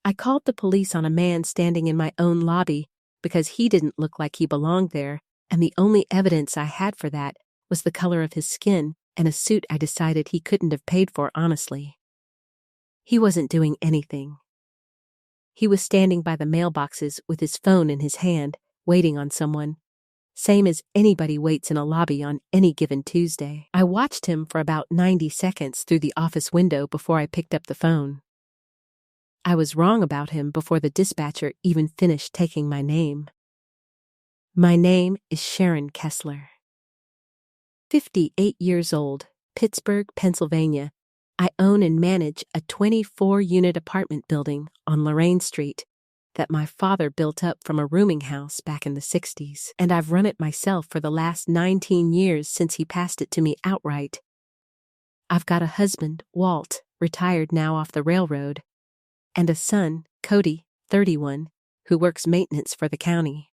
I called the police on a man standing in my own lobby because he didn't look like he belonged there, and the only evidence I had for that was the color of his skin and a suit I decided he couldn't have paid for honestly. He wasn't doing anything. He was standing by the mailboxes with his phone in his hand, waiting on someone. Same as anybody waits in a lobby on any given Tuesday. I watched him for about 90 seconds through the office window before I picked up the phone. I was wrong about him before the dispatcher even finished taking my name. My name is Sharon Kessler. 58 years old, Pittsburgh, Pennsylvania. I own and manage a 24-unit apartment building on Lorraine Street that my father built up from a rooming house back in the 60s, and I've run it myself for the last 19 years since he passed it to me outright. I've got a husband, Walt, retired now off the railroad, and a son, Cody, 31, who works maintenance for the county.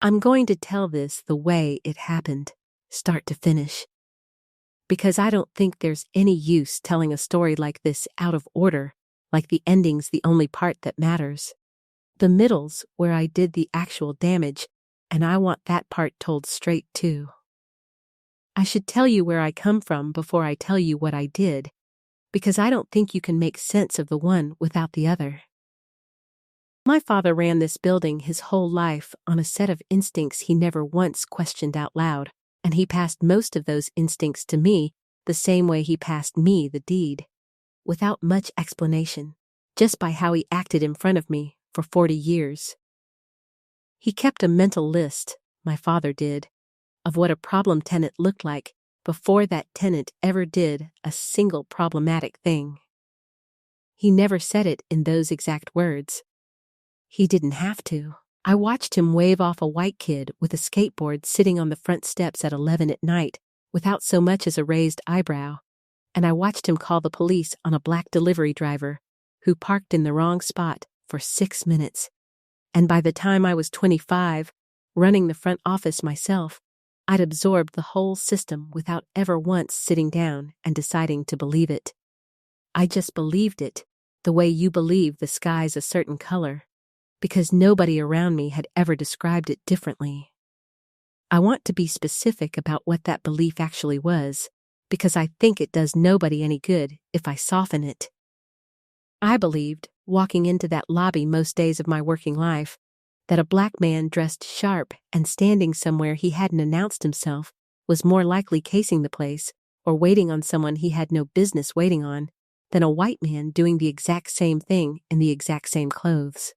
I'm going to tell this the way it happened, start to finish, because I don't think there's any use telling a story like this out of order, like the ending's the only part that matters. The middle's where I did the actual damage, and I want that part told straight too. I should tell you where I come from before I tell you what I did, because I don't think you can make sense of the one without the other. My father ran this building his whole life on a set of instincts he never once questioned out loud, and he passed most of those instincts to me the same way he passed me the deed, without much explanation, just by how he acted in front of me for 40 years. He kept a mental list, my father did, of what a problem tenant looked like before that tenant ever did a single problematic thing. He never said it in those exact words. He didn't have to. I watched him wave off a white kid with a skateboard sitting on the front steps at 11 at night without so much as a raised eyebrow, and I watched him call the police on a black delivery driver who parked in the wrong spot for 6 minutes. And by the time I was 25, running the front office myself, I'd absorbed the whole system without ever once sitting down and deciding to believe it. I just believed it, the way you believe the sky's a certain color, because nobody around me had ever described it differently. I want to be specific about what that belief actually was, because I think it does nobody any good if I soften it. I believed, walking into that lobby most days of my working life, that a black man dressed sharp and standing somewhere he hadn't announced himself was more likely casing the place or waiting on someone he had no business waiting on than a white man doing the exact same thing in the exact same clothes.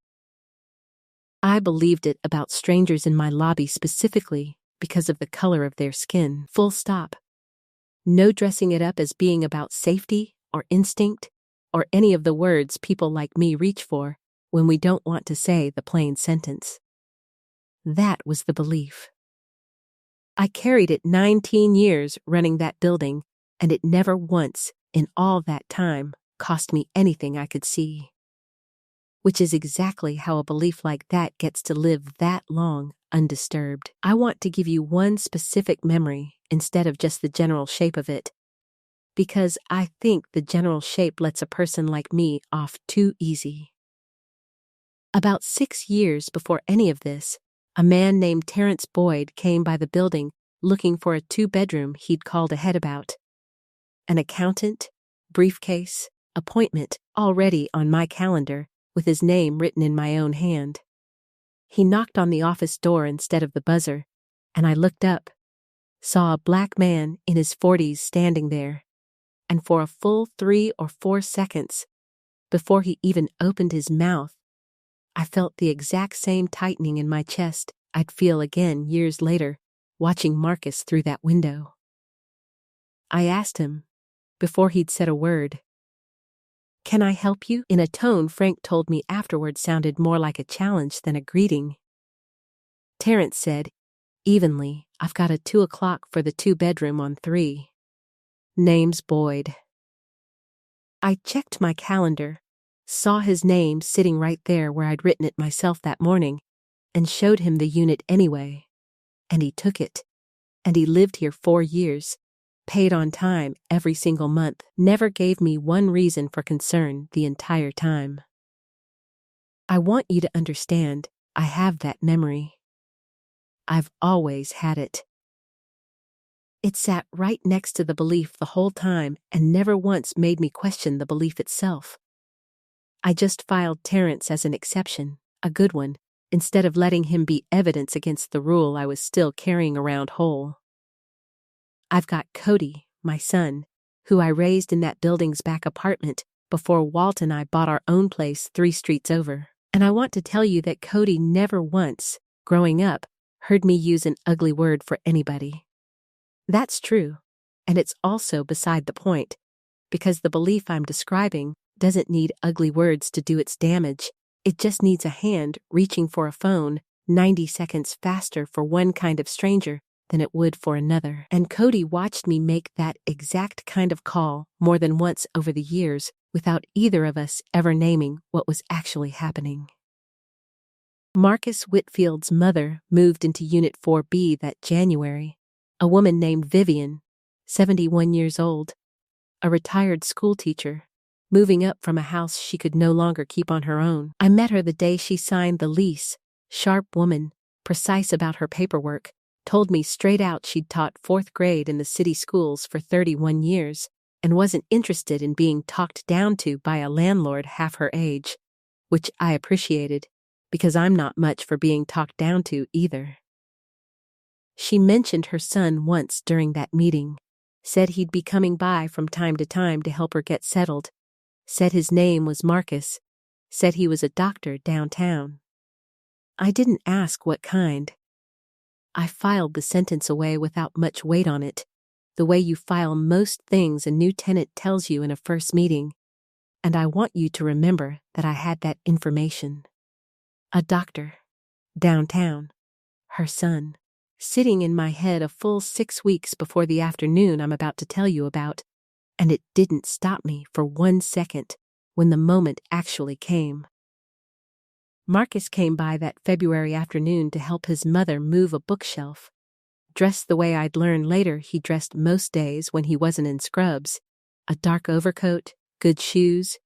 I believed it about strangers in my lobby specifically because of the color of their skin, full stop. No dressing it up as being about safety or instinct or any of the words people like me reach for when we don't want to say the plain sentence. That was the belief. I carried it 19 years running that building, and it never once, in all that time, cost me anything I could see. Which is exactly how a belief like that gets to live that long undisturbed. I want to give you one specific memory instead of just the general shape of it, because I think the general shape lets a person like me off too easy. About 6 years before any of this, a man named Terrence Boyd came by the building looking for a 2-bedroom he'd called ahead about. An accountant, briefcase, appointment already on my calendar with his name written in my own hand. He knocked on the office door instead of the buzzer, and I looked up, saw a black man in his 40s standing there, and for a full 3 or 4 seconds, before he even opened his mouth, I felt the exact same tightening in my chest I'd feel again years later, watching Marcus through that window. I asked him, before he'd said a word, "Can I help you?" in a tone Frank told me afterward sounded more like a challenge than a greeting. Terrence said, evenly, "I've got a 2 o'clock for the 2-bedroom on 3. Name's Boyd." I checked my calendar, saw his name sitting right there where I'd written it myself that morning, and showed him the unit anyway. And he took it. And he lived here 4 years, paid on time every single month, never gave me one reason for concern the entire time. I want you to understand, I have that memory. I've always had it. It sat right next to the belief the whole time and never once made me question the belief itself. I just filed Terrence as an exception, a good one, instead of letting him be evidence against the rule I was still carrying around whole. I've got Cody, my son, who I raised in that building's back apartment before Walt and I bought our own place 3 streets over. And I want to tell you that Cody never once, growing up, heard me use an ugly word for anybody. That's true, and it's also beside the point, because the belief I'm describing doesn't need ugly words to do its damage. It just needs a hand reaching for a phone 90 seconds faster for one kind of stranger than it would for another. And Cody watched me make that exact kind of call more than once over the years without either of us ever naming what was actually happening. Marcus Whitfield's mother moved into Unit 4B that January. A woman named Vivian, 71 years old, a retired school teacher, moving up from a house she could no longer keep on her own. I met her the day she signed the lease. Sharp woman, precise about her paperwork, told me straight out she'd taught 4th grade in the city schools for 31 years and wasn't interested in being talked down to by a landlord half her age, which I appreciated, because I'm not much for being talked down to either. She mentioned her son once during that meeting, said he'd be coming by from time to time to help her get settled, said his name was Marcus, said he was a doctor downtown. I didn't ask what kind. I filed the sentence away without much weight on it, the way you file most things a new tenant tells you in a first meeting, and I want you to remember that I had that information. A doctor, downtown, her son, sitting in my head a full 6 weeks before the afternoon I'm about to tell you about, and it didn't stop me for 1 second when the moment actually came. Marcus came by that February afternoon to help his mother move a bookshelf. Dressed the way I'd learn later he dressed most days when he wasn't in scrubs, a dark overcoat, good shoes,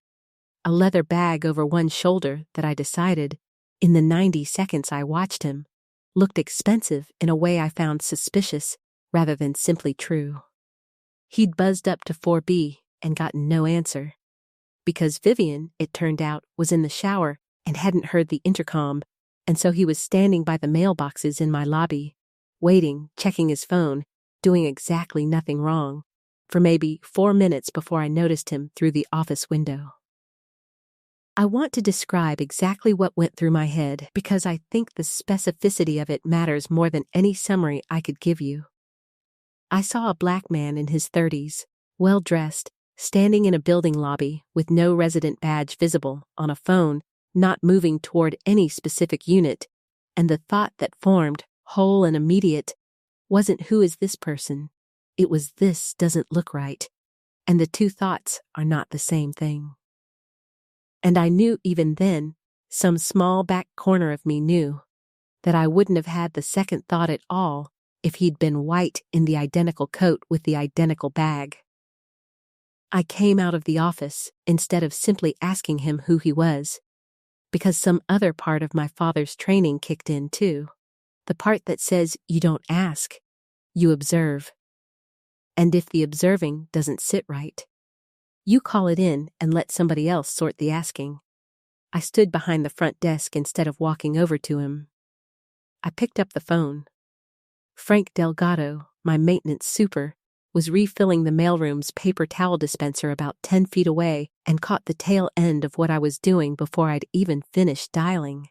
a leather bag over one shoulder that I decided, in the 90 seconds I watched him, looked expensive in a way I found suspicious rather than simply true. He'd buzzed up to 4B and gotten no answer, because Vivian, it turned out, was in the shower and hadn't heard the intercom, and so he was standing by the mailboxes in my lobby, waiting, checking his phone, doing exactly nothing wrong, for maybe 4 minutes before I noticed him through the office window. I want to describe exactly what went through my head because I think the specificity of it matters more than any summary I could give you. I saw a black man in his 30s, well-dressed, standing in a building lobby with no resident badge visible, on a phone, not moving toward any specific unit, and the thought that formed, whole and immediate, wasn't who is this person, it was this doesn't look right, and the two thoughts are not the same thing. And I knew even then, some small back corner of me knew, that I wouldn't have had the second thought at all if he'd been white in the identical coat with the identical bag. I came out of the office instead of simply asking him who he was, because some other part of my father's training kicked in too, the part that says you don't ask, you observe. And if the observing doesn't sit right, you call it in and let somebody else sort the asking. I stood behind the front desk instead of walking over to him. I picked up the phone. Frank Delgado, my maintenance super, was refilling the mailroom's paper towel dispenser about 10 feet away and caught the tail end of what I was doing before I'd even finished dialing.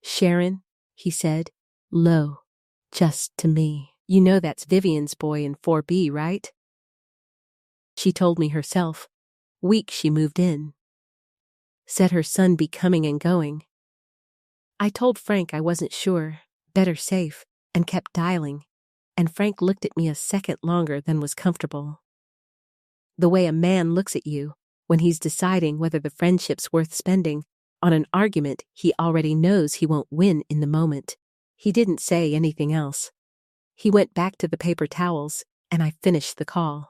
"Sharon," he said, low, just to me. "You know that's Vivian's boy in 4B, right?" She told me herself. Week she moved in. Said her son be coming and going. I told Frank I wasn't sure, better safe, and kept dialing, and Frank looked at me a second longer than was comfortable. The way a man looks at you when he's deciding whether the friendship's worth spending on an argument he already knows he won't win in the moment. He didn't say anything else. He went back to the paper towels, and I finished the call.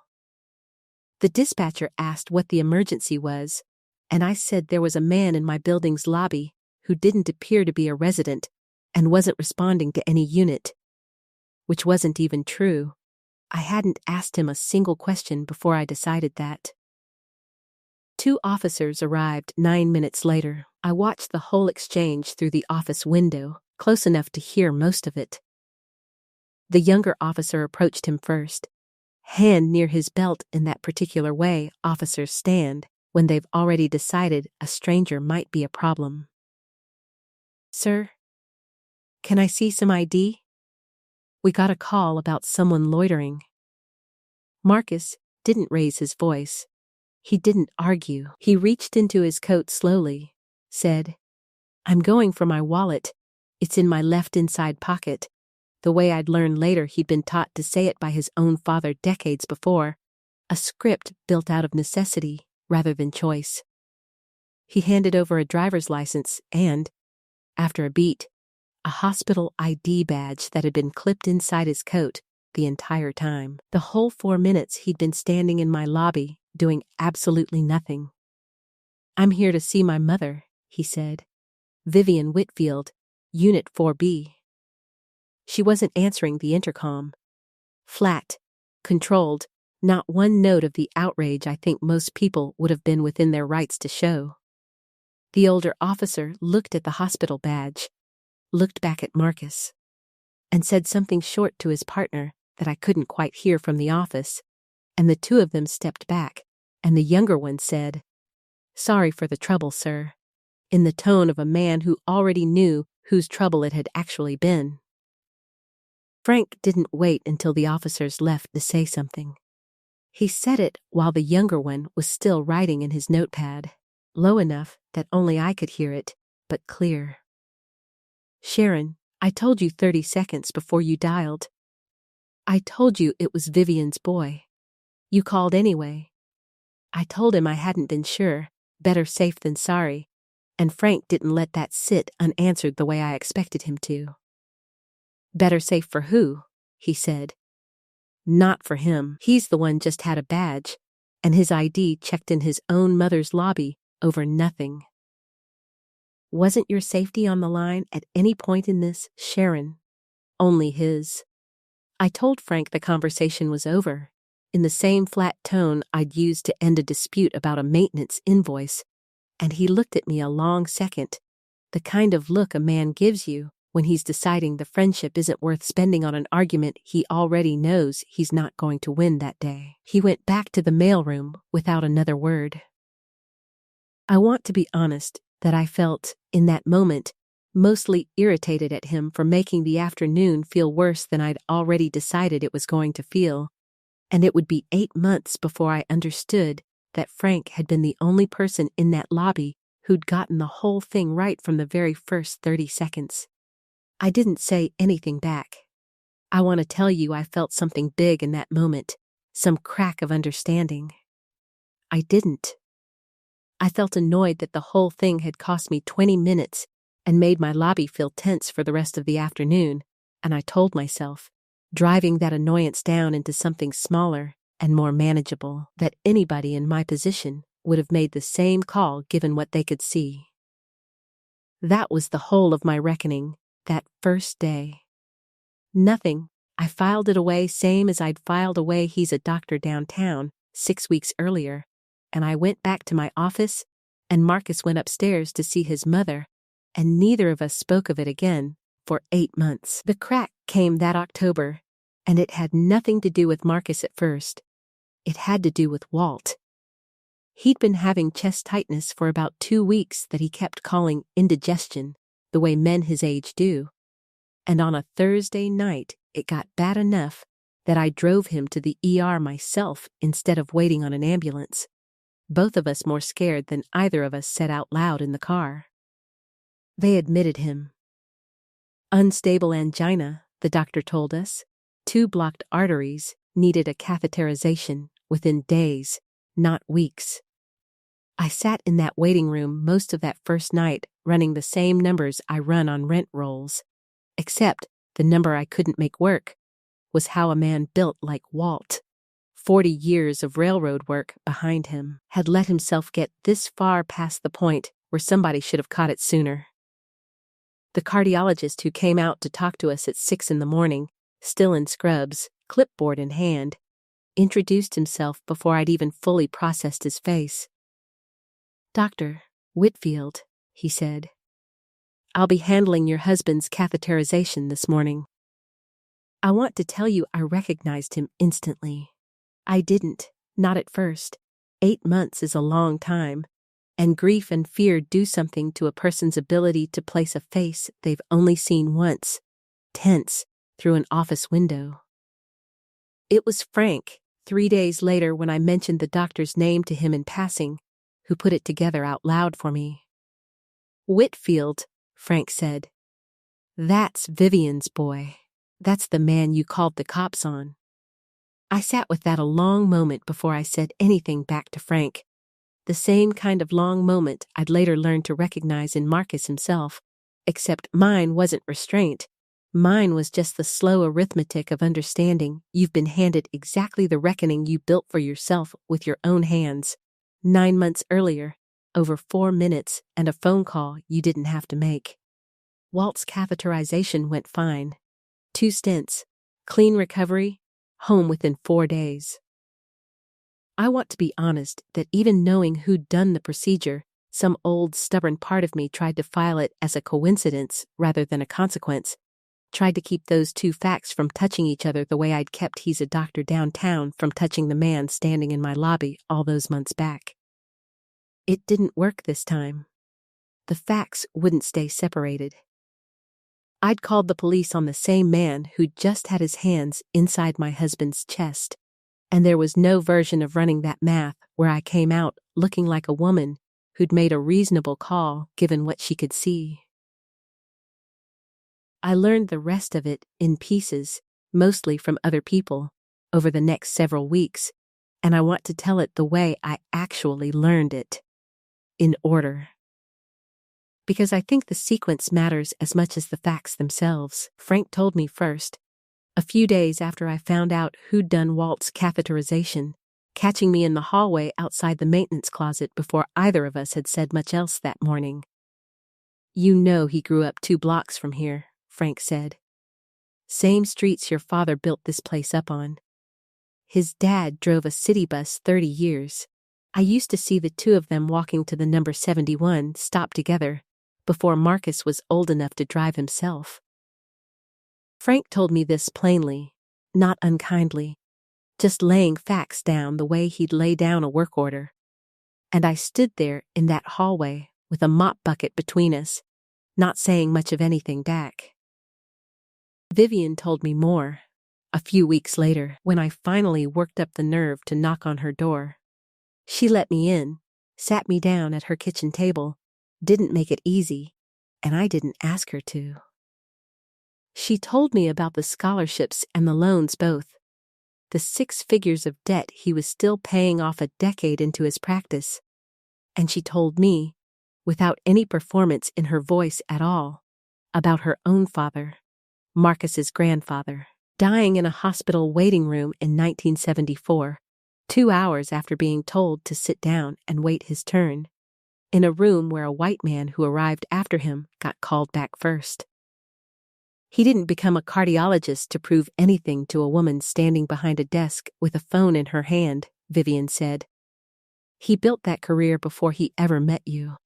The dispatcher asked what the emergency was, and I said there was a man in my building's lobby who didn't appear to be a resident and wasn't responding to any unit. Which wasn't even true. I hadn't asked him a single question before I decided that. 2 officers arrived 9 minutes later. I watched the whole exchange through the office window, close enough to hear most of it. The younger officer approached him first, hand near his belt in that particular way officers stand when they've already decided a stranger might be a problem. "Sir, can I see some ID? We got a call about someone loitering." Marcus didn't raise his voice. He didn't argue. He reached into his coat slowly, said, "I'm going for my wallet. It's in my left inside pocket." The way I'd learned later he'd been taught to say it by his own father decades before, a script built out of necessity rather than choice. He handed over a driver's license and, after a beat, a hospital ID badge that had been clipped inside his coat the entire time. The whole 4 minutes he'd been standing in my lobby, doing absolutely nothing. "I'm here to see my mother," he said. "Vivian Whitfield, Unit 4B. She wasn't answering the intercom. Flat, controlled, not one note of the outrage I think most people would have been within their rights to show. The older officer looked at the hospital badge, looked back at Marcus, and said something short to his partner that I couldn't quite hear from the office, and the 2 of them stepped back, and the younger one said, "Sorry for the trouble, sir," in the tone of a man who already knew whose trouble it had actually been. Frank didn't wait until the officers left to say something. He said it while the younger one was still writing in his notepad, low enough that only I could hear it, but clear. "Sharon, I told you 30 seconds before you dialed. I told you it was Vivian's boy. You called anyway. I told him I hadn't been sure, better safe than sorry, and Frank didn't let that sit unanswered the way I expected him to." "Better safe for who?" he said. "Not for him. He's the one just had a badge, and his ID checked in his own mother's lobby over nothing." "Wasn't your safety on the line at any point in this, Sharon?" "Only his." I told Frank the conversation was over, in the same flat tone I'd used to end a dispute about a maintenance invoice, and he looked at me a long second, the kind of look a man gives you when he's deciding the friendship isn't worth spending on an argument he already knows he's not going to win that day. He went back to the mailroom without another word. I want to be honest that I felt, in that moment, mostly irritated at him for making the afternoon feel worse than I'd already decided it was going to feel, and it would be 8 months before I understood that Frank had been the only person in that lobby who'd gotten the whole thing right from the very first 30 seconds. I didn't say anything back. I want to tell you I felt something big in that moment, some crack of understanding. I didn't. I felt annoyed that the whole thing had cost me 20 minutes and made my lobby feel tense for the rest of the afternoon, and I told myself, driving that annoyance down into something smaller and more manageable, that anybody in my position would have made the same call given what they could see. That was the whole of my reckoning, that first day. Nothing. I filed it away same as I'd filed away he's a doctor downtown 6 weeks earlier, and I went back to my office, and Marcus went upstairs to see his mother, and neither of us spoke of it again for 8 months. The crack came that October, and it had nothing to do with Marcus at first. It had to do with Walt. He'd been having chest tightness for about 2 weeks that he kept calling indigestion, the way men his age do. And on a Thursday night, it got bad enough that I drove him to the ER myself instead of waiting on an ambulance, both of us more scared than either of us said out loud in the car. They admitted him. Unstable angina, the doctor told us. 2 blocked arteries, needed a catheterization within days, not weeks. I sat in that waiting room most of that first night running the same numbers I run on rent rolls, except the number I couldn't make work was how a man built like Walt, 40 years of railroad work behind him, had let himself get this far past the point where somebody should have caught it sooner. The cardiologist who came out to talk to us at 6 in the morning, still in scrubs, clipboard in hand, introduced himself before I'd even fully processed his face. "Dr. Whitfield," he said. "I'll be handling your husband's catheterization this morning." I want to tell you I recognized him instantly. I didn't, not at first. 8 months is a long time, and grief and fear do something to a person's ability to place a face they've only seen once, tense, through an office window. It was Frank, 3 days later when I mentioned the doctor's name to him in passing, who put it together out loud for me. "Whitfield," Frank said. "That's Vivian's boy. That's the man you called the cops on." I sat with that a long moment before I said anything back to Frank. The same kind of long moment I'd later learned to recognize in Marcus himself, except mine wasn't restraint. Mine was just the slow arithmetic of understanding you've been handed exactly the reckoning you built for yourself with your own hands. 9 months earlier, over 4 minutes, and a phone call you didn't have to make. Walt's catheterization went fine. 2 stents, clean recovery, home within 4 days. I want to be honest that even knowing who'd done the procedure, some old stubborn part of me tried to file it as a coincidence rather than a consequence, tried to keep those two facts from touching each other the way I'd kept "he's a doctor" downtown from touching the man standing in my lobby all those months back. It didn't work this time. The facts wouldn't stay separated. I'd called the police on the same man who'd just had his hands inside my husband's chest, and there was no version of running that math where I came out looking like a woman who'd made a reasonable call given what she could see. I learned the rest of it in pieces, mostly from other people, over the next several weeks, and I want to tell it the way I actually learned it. In order. Because I think the sequence matters as much as the facts themselves. Frank told me first, a few days after I found out who'd done Walt's catheterization, catching me in the hallway outside the maintenance closet before either of us had said much else that morning. "You know he grew up 2 blocks from here," Frank said. "Same streets your father built this place up on. His dad drove a city bus 30 years. I used to see the two of them walking to the number 71 stop together before Marcus was old enough to drive himself." Frank told me this plainly, not unkindly, just laying facts down the way he'd lay down a work order. And I stood there in that hallway with a mop bucket between us, not saying much of anything back. Vivian told me more, a few weeks later, when I finally worked up the nerve to knock on her door. She let me in, sat me down at her kitchen table, didn't make it easy, and I didn't ask her to. She told me about the scholarships and the loans both, the 6 figures of debt he was still paying off a decade into his practice, and she told me, without any performance in her voice at all, about her own father, Marcus's grandfather, dying in a hospital waiting room in 1974, 2 hours after being told to sit down and wait his turn, in a room where a white man who arrived after him got called back first. He didn't become a cardiologist to prove anything to a woman standing behind a desk with a phone in her hand, Vivian said. He built that career before he ever met you,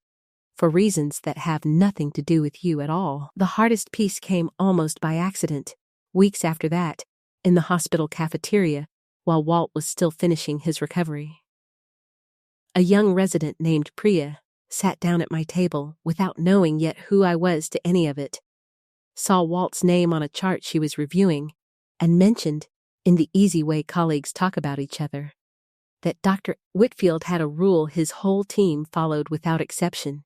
for reasons that have nothing to do with you at all. The hardest piece came almost by accident, weeks after that, in the hospital cafeteria, while Walt was still finishing his recovery. A young resident named Priya sat down at my table without knowing yet who I was to any of it, saw Walt's name on a chart she was reviewing, and mentioned, in the easy way colleagues talk about each other, that Dr. Whitfield had a rule his whole team followed without exception.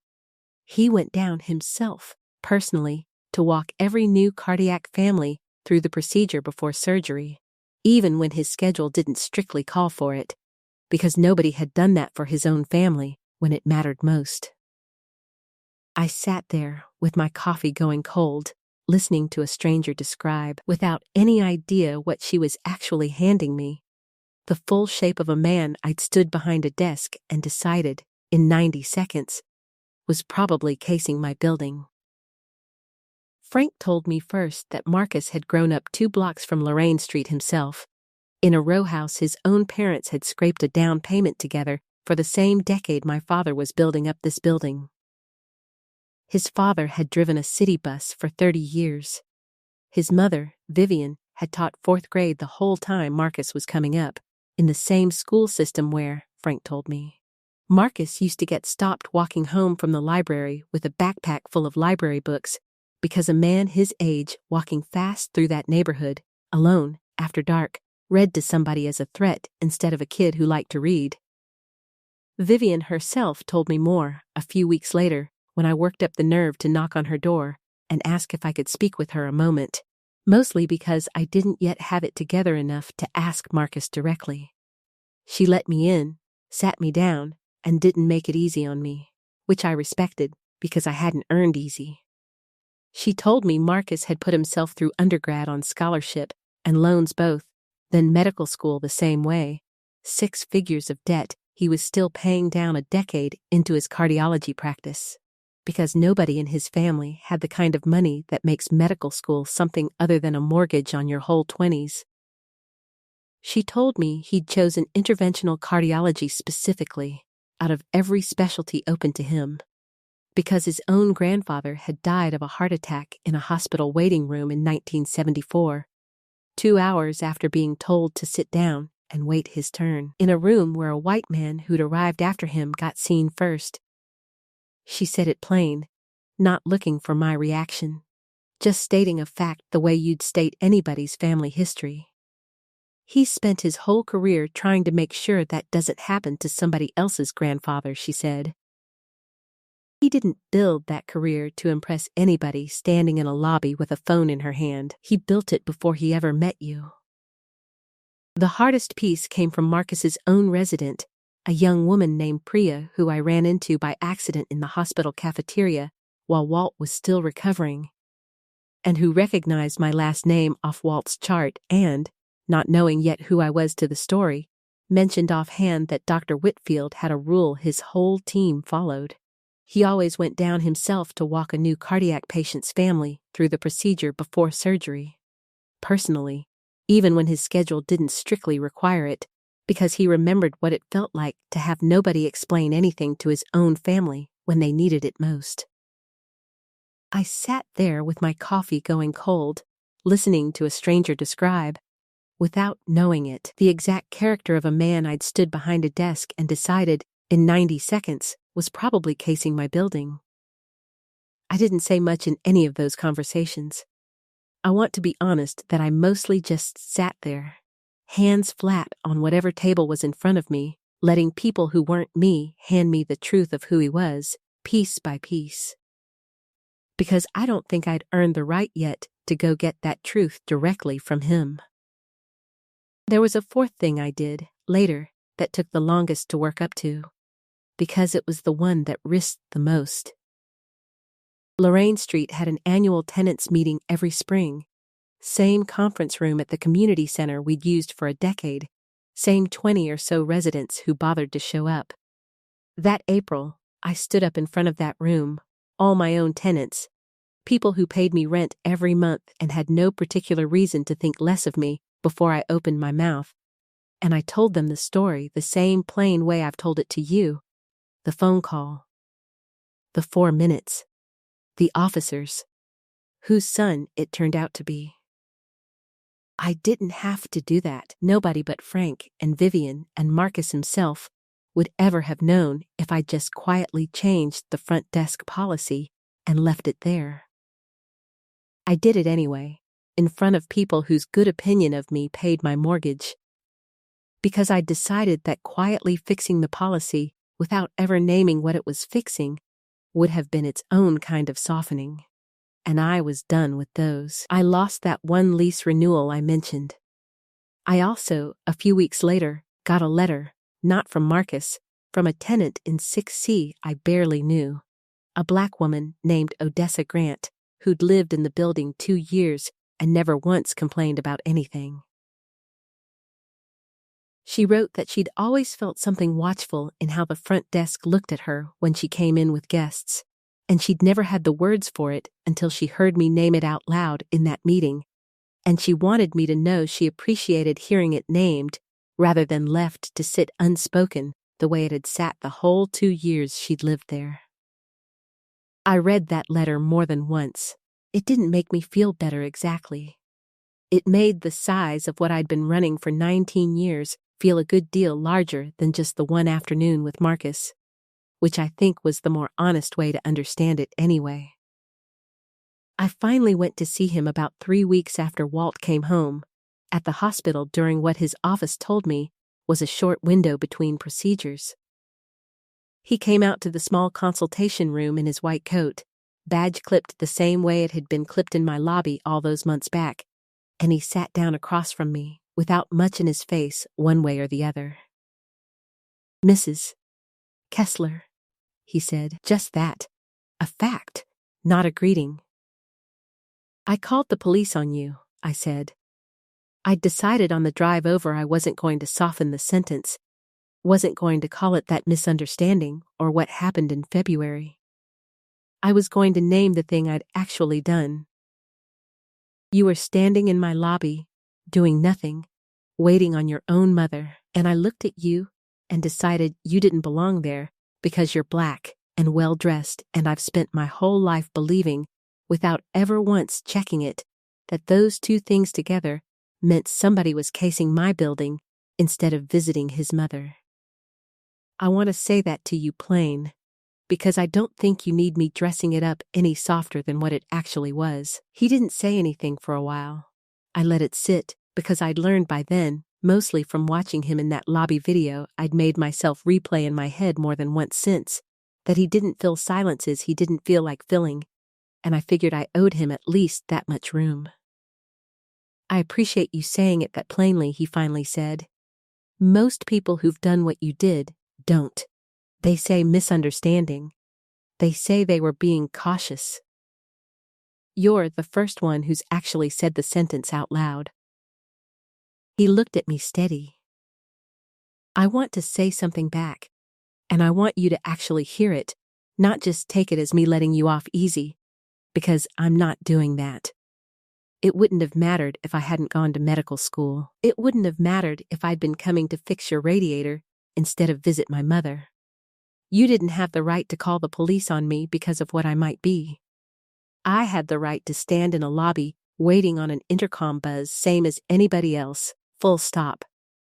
He went down himself, personally, to walk every new cardiac family through the procedure before surgery, even when his schedule didn't strictly call for it, because nobody had done that for his own family when it mattered most. I sat there with my coffee going cold, listening to a stranger describe, without any idea what she was actually handing me, the full shape of a man I'd stood behind a desk and decided, in 90 seconds, was probably casing my building. Frank told me first that Marcus had grown up 2 blocks from Lorraine Street himself, in a row house his own parents had scraped a down payment together for the same decade my father was building up this building. His father had driven a city bus for 30 years. His mother, Vivian, had taught 4th grade the whole time Marcus was coming up, in the same school system where, Frank told me, Marcus used to get stopped walking home from the library with a backpack full of library books because a man his age walking fast through that neighborhood, alone, after dark, read to somebody as a threat instead of a kid who liked to read. Vivian herself told me more a few weeks later when I worked up the nerve to knock on her door and ask if I could speak with her a moment, mostly because I didn't yet have it together enough to ask Marcus directly. She let me in, sat me down, and didn't make it easy on me, which I respected because I hadn't earned easy. She told me Marcus had put himself through undergrad on scholarship and loans both, then medical school the same way, 6 figures of debt he was still paying down a decade into his cardiology practice, because nobody in his family had the kind of money that makes medical school something other than a mortgage on your whole 20s. She told me he'd chosen interventional cardiology specifically, out of every specialty open to him, because his own grandfather had died of a heart attack in a hospital waiting room in 1974, 2 hours after being told to sit down and wait his turn, in a room where a white man who'd arrived after him got seen first. She said it plain, not looking for my reaction, just stating a fact the way you'd state anybody's family history. He spent his whole career trying to make sure that doesn't happen to somebody else's grandfather, she said. He didn't build that career to impress anybody standing in a lobby with a phone in her hand. He built it before he ever met you. The hardest piece came from Marcus's own resident, a young woman named Priya who I ran into by accident in the hospital cafeteria while Walt was still recovering, and who recognized my last name off Walt's chart and, not knowing yet who I was to the story, mentioned offhand that Dr. Whitfield had a rule his whole team followed. He always went down himself to walk a new cardiac patient's family through the procedure before surgery. Personally, even when his schedule didn't strictly require it, because he remembered what it felt like to have nobody explain anything to his own family when they needed it most. I sat there with my coffee going cold, listening to a stranger describe, without knowing it, the exact character of a man I'd stood behind a desk and decided, in 90 seconds, was probably casing my building. I didn't say much in any of those conversations. I want to be honest that I mostly just sat there, hands flat on whatever table was in front of me, letting people who weren't me hand me the truth of who he was, piece by piece. Because I don't think I'd earned the right yet to go get that truth directly from him. There was a 4th thing I did, later, that took the longest to work up to, because it was the one that risked the most. Lorraine Street had an annual tenants meeting every spring. Same conference room at the community center we'd used for a decade. Same 20 or so residents who bothered to show up. That April, I stood up in front of that room, all my own tenants, people who paid me rent every month and had no particular reason to think less of me before I opened my mouth. And I told them the story the same plain way I've told it to you. The phone call. The 4 minutes. The officers, whose son it turned out to be. I didn't have to do that. Nobody but Frank and Vivian and Marcus himself would ever have known if I just quietly changed the front desk policy and left it there. I did it anyway, in front of people whose good opinion of me paid my mortgage. Because I'd decided that quietly fixing the policy without ever naming what it was fixing would have been its own kind of softening. And I was done with those. I lost that one lease renewal I mentioned. I also, a few weeks later, got a letter, not from Marcus, from a tenant in 6C I barely knew. A black woman named Odessa Grant, who'd lived in the building 2 years and never once complained about anything. She wrote that she'd always felt something watchful in how the front desk looked at her when she came in with guests, and she'd never had the words for it until she heard me name it out loud in that meeting, and she wanted me to know she appreciated hearing it named rather than left to sit unspoken the way it had sat the whole 2 years she'd lived there. I read that letter more than once. It didn't make me feel better exactly. It made the size of what I'd been running for 19 years feel a good deal larger than just the one afternoon with Marcus, which I think was the more honest way to understand it anyway. I finally went to see him about 3 weeks after Walt came home, at the hospital during what his office told me was a short window between procedures. He came out to the small consultation room in his white coat, badge clipped the same way it had been clipped in my lobby all those months back, and he sat down across from me, without much in his face one way or the other. "Mrs. Kessler," he said. Just that. A fact, not a greeting. "I called the police on you," I said. I'd decided on the drive over I wasn't going to soften the sentence, wasn't going to call it that misunderstanding or what happened in February. I was going to name the thing I'd actually done. "You were standing in my lobby, doing nothing, waiting on your own mother, and I looked at you and decided you didn't belong there because you're black and well-dressed, and I've spent my whole life believing, without ever once checking it, that those two things together meant somebody was casing my building instead of visiting his mother. I want to say that to you plain, because I don't think you need me dressing it up any softer than what it actually was." He didn't say anything for a while. I let it sit, because I'd learned by then, mostly from watching him in that lobby video I'd made myself replay in my head more than once since, that he didn't fill silences he didn't feel like filling, and I figured I owed him at least that much room. "I appreciate you saying it that plainly," he finally said. "Most people who've done what you did don't. They say misunderstanding. They say they were being cautious. You're the first one who's actually said the sentence out loud." He looked at me steady. "I want to say something back, and I want you to actually hear it, not just take it as me letting you off easy, because I'm not doing that. It wouldn't have mattered if I hadn't gone to medical school. It wouldn't have mattered if I'd been coming to fix your radiator instead of visit my mother. You didn't have the right to call the police on me because of what I might be. I had the right to stand in a lobby waiting on an intercom buzz same as anybody else, full stop.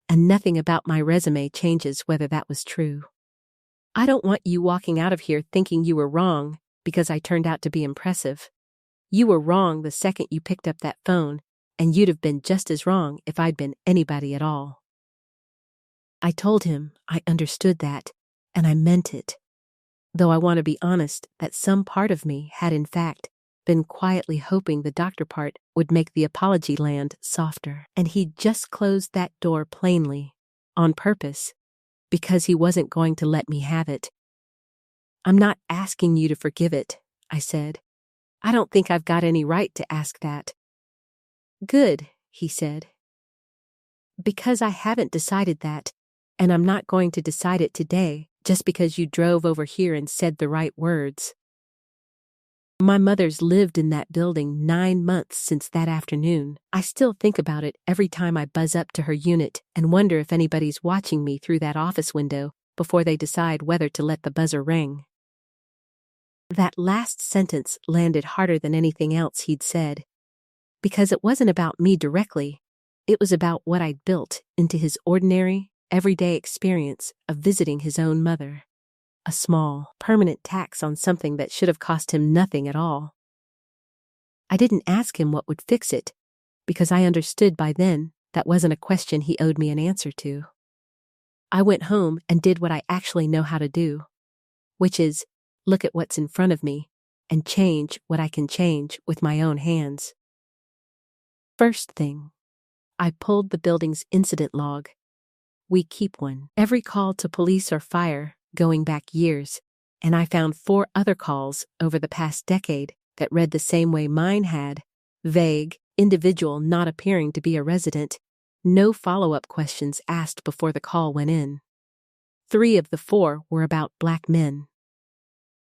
And nothing about my resume changes whether that was true. I don't want you walking out of here thinking you were wrong because I turned out to be impressive. You were wrong the second you picked up that phone, and you'd have been just as wrong if I'd been anybody at all." I told him I understood that, and I meant it. Though I want to be honest that some part of me had in fact been quietly hoping the doctor part would make the apology land softer. And he'd just closed that door plainly, on purpose, because he wasn't going to let me have it. "I'm not asking you to forgive it," I said. "I don't think I've got any right to ask that." "Good," he said. "Because I haven't decided that, and I'm not going to decide it today just because you drove over here and said the right words. My mother's lived in that building 9 months since that afternoon. I still think about it every time I buzz up to her unit and wonder if anybody's watching me through that office window before they decide whether to let the buzzer ring." That last sentence landed harder than anything else he'd said, because it wasn't about me directly. It was about what I'd built into his ordinary, everyday experience of visiting his own mother. A small, permanent tax on something that should have cost him nothing at all. I didn't ask him what would fix it, because I understood by then that wasn't a question he owed me an answer to. I went home and did what I actually know how to do, which is look at what's in front of me and change what I can change with my own hands. First thing, I pulled the building's incident log. We keep one. Every call to police or fire, going back years, and I found 4 other calls over the past decade that read the same way mine had: vague, individual not appearing to be a resident, no follow-up questions asked before the call went in. 3 of the 4 were about black men.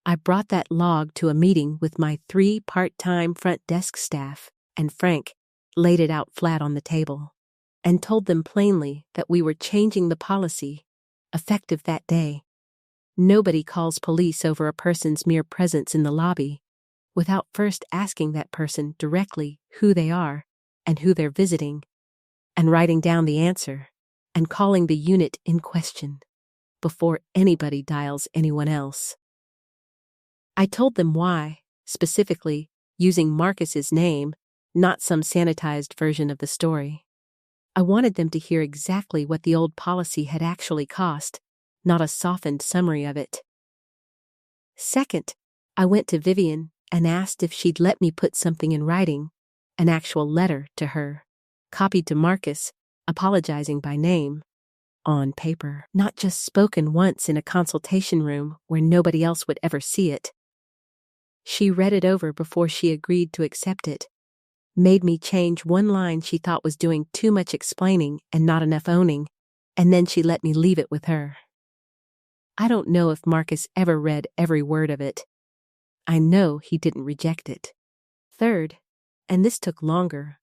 I brought that log to a meeting with my 3 part-time front desk staff, and Frank laid it out flat on the table and told them plainly that we were changing the policy, effective that day. Nobody calls police over a person's mere presence in the lobby without first asking that person directly who they are and who they're visiting, and writing down the answer and calling the unit in question before anybody dials anyone else. I told them why, specifically using Marcus's name, not some sanitized version of the story. I wanted them to hear exactly what the old policy had actually cost, not a softened summary of it. Second, I went to Vivian and asked if she'd let me put something in writing, an actual letter to her, copied to Marcus, apologizing by name, on paper, not just spoken once in a consultation room where nobody else would ever see it. She read it over before she agreed to accept it, made me change one line she thought was doing too much explaining and not enough owning, and then she let me leave it with her. I don't know if Marcus ever read every word of it. I know he didn't reject it. Third, and this took longer,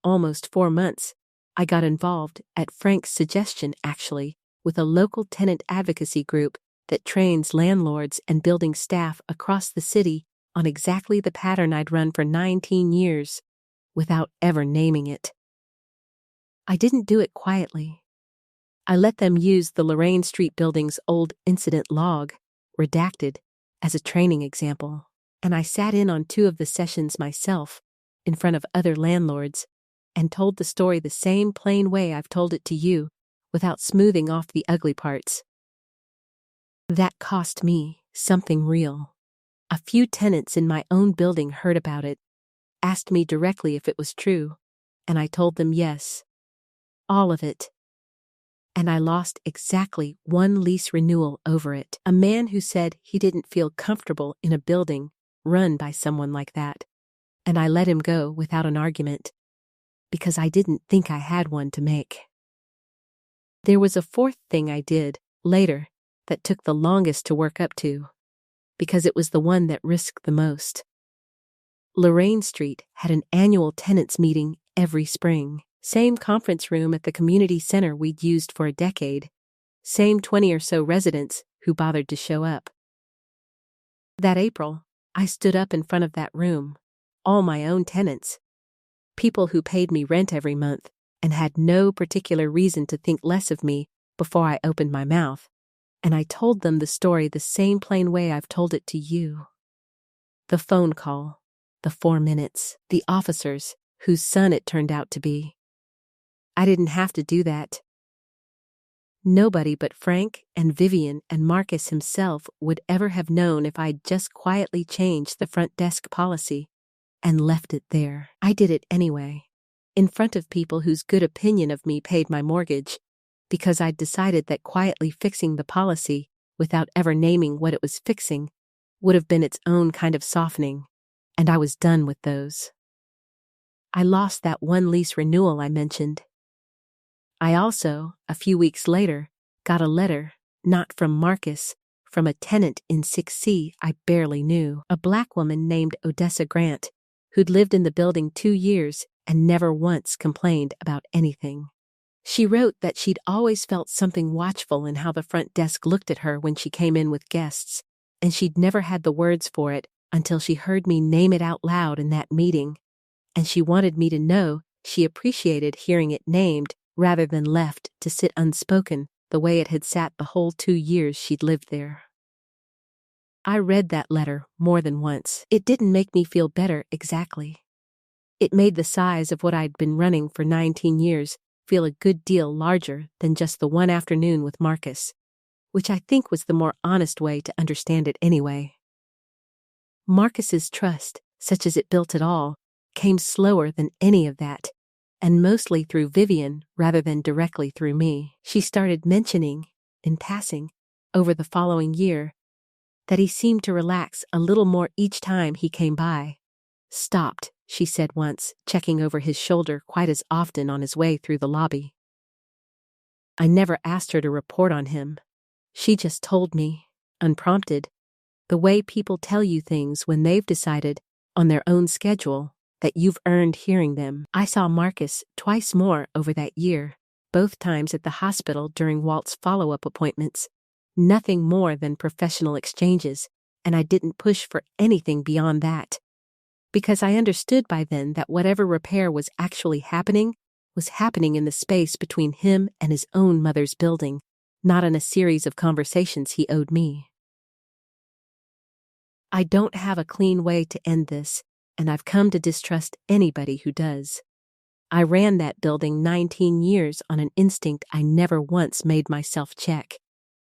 almost 4 months, I got involved, at Frank's suggestion actually, with a local tenant advocacy group that trains landlords and building staff across the city on exactly the pattern I'd run for 19 years, without ever naming it. I didn't do it quietly. I let them use the Lorraine Street building's old incident log, redacted, as a training example, and I sat in on 2 of the sessions myself, in front of other landlords, and told the story the same plain way I've told it to you, without smoothing off the ugly parts. That cost me something real. A few tenants in my own building heard about it, asked me directly if it was true, and I told them yes. All of it. And I lost exactly 1 lease renewal over it. A man who said he didn't feel comfortable in a building run by someone like that. And I let him go without an argument, because I didn't think I had one to make. There was a 4th thing I did, later, that took the longest to work up to, because it was the one that risked the most. Lorraine Street had an annual tenants meeting every spring. Same conference room at the community center we'd used for a decade. Same 20 or so residents who bothered to show up. That April, I stood up in front of that room, all my own tenants, people who paid me rent every month and had no particular reason to think less of me before I opened my mouth, and I told them the story the same plain way I've told it to you. The phone call, the 4 minutes, the officers, whose son it turned out to be. I didn't have to do that. Nobody but Frank and Vivian and Marcus himself would ever have known if I'd just quietly changed the front desk policy and left it there. I did it anyway, in front of people whose good opinion of me paid my mortgage, because I'd decided that quietly fixing the policy, without ever naming what it was fixing, would have been its own kind of softening, and I was done with those. I lost that 1 lease renewal I mentioned. I also, a few weeks later, got a letter, not from Marcus, from a tenant in 6C I barely knew, a black woman named Odessa Grant, who'd lived in the building 2 years and never once complained about anything. She wrote that she'd always felt something watchful in how the front desk looked at her when she came in with guests, and she'd never had the words for it until she heard me name it out loud in that meeting, and she wanted me to know she appreciated hearing it named rather than left to sit unspoken the way it had sat the whole 2 years she'd lived there. I read that letter more than once. It didn't make me feel better exactly. It made the size of what I'd been running for 19 years feel a good deal larger than just the one afternoon with Marcus, which I think was the more honest way to understand it anyway. Marcus's trust, such as it built at all, came slower than any of that, and mostly through Vivian rather than directly through me. She started mentioning, in passing, over the following year, that he seemed to relax a little more each time he came by. Stopped, she said once, checking over his shoulder quite as often on his way through the lobby. I never asked her to report on him. She just told me, unprompted, The way people tell you things when they've decided, on their own schedule, that you've earned hearing them. I saw Marcus twice more over that year, both times at the hospital during Walt's follow-up appointments. Nothing more than professional exchanges, and I didn't push for anything beyond that. Because I understood by then that whatever repair was actually happening was happening in the space between him and his own mother's building, not in a series of conversations he owed me. I don't have a clean way to end this, and I've come to distrust anybody who does. I ran that building 19 years on an instinct I never once made myself check.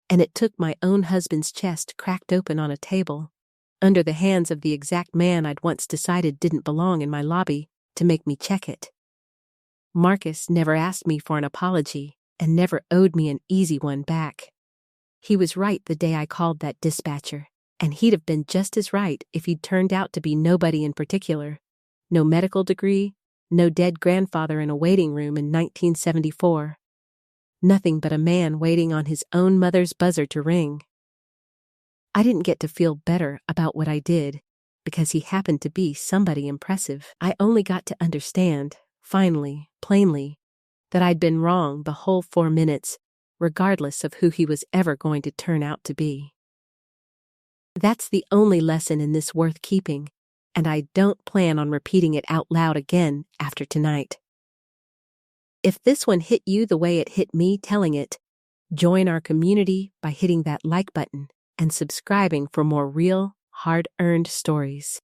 And it took my own husband's chest cracked open on a table, under the hands of the exact man I'd once decided didn't belong in my lobby, to make me check it. Marcus never asked me for an apology, and never owed me an easy one back. He was right the day I called that dispatcher, and he'd have been just as right if he'd turned out to be nobody in particular. No medical degree, no dead grandfather in a waiting room in 1974. Nothing but a man waiting on his own mother's buzzer to ring. I didn't get to feel better about what I did, because he happened to be somebody impressive. I only got to understand, finally, plainly, that I'd been wrong the whole 4 minutes, regardless of who he was ever going to turn out to be. That's the only lesson in this worth keeping, and I don't plan on repeating it out loud again after tonight. If this one hit you the way it hit me telling it, join our community by hitting that like button and subscribing for more real, hard-earned stories.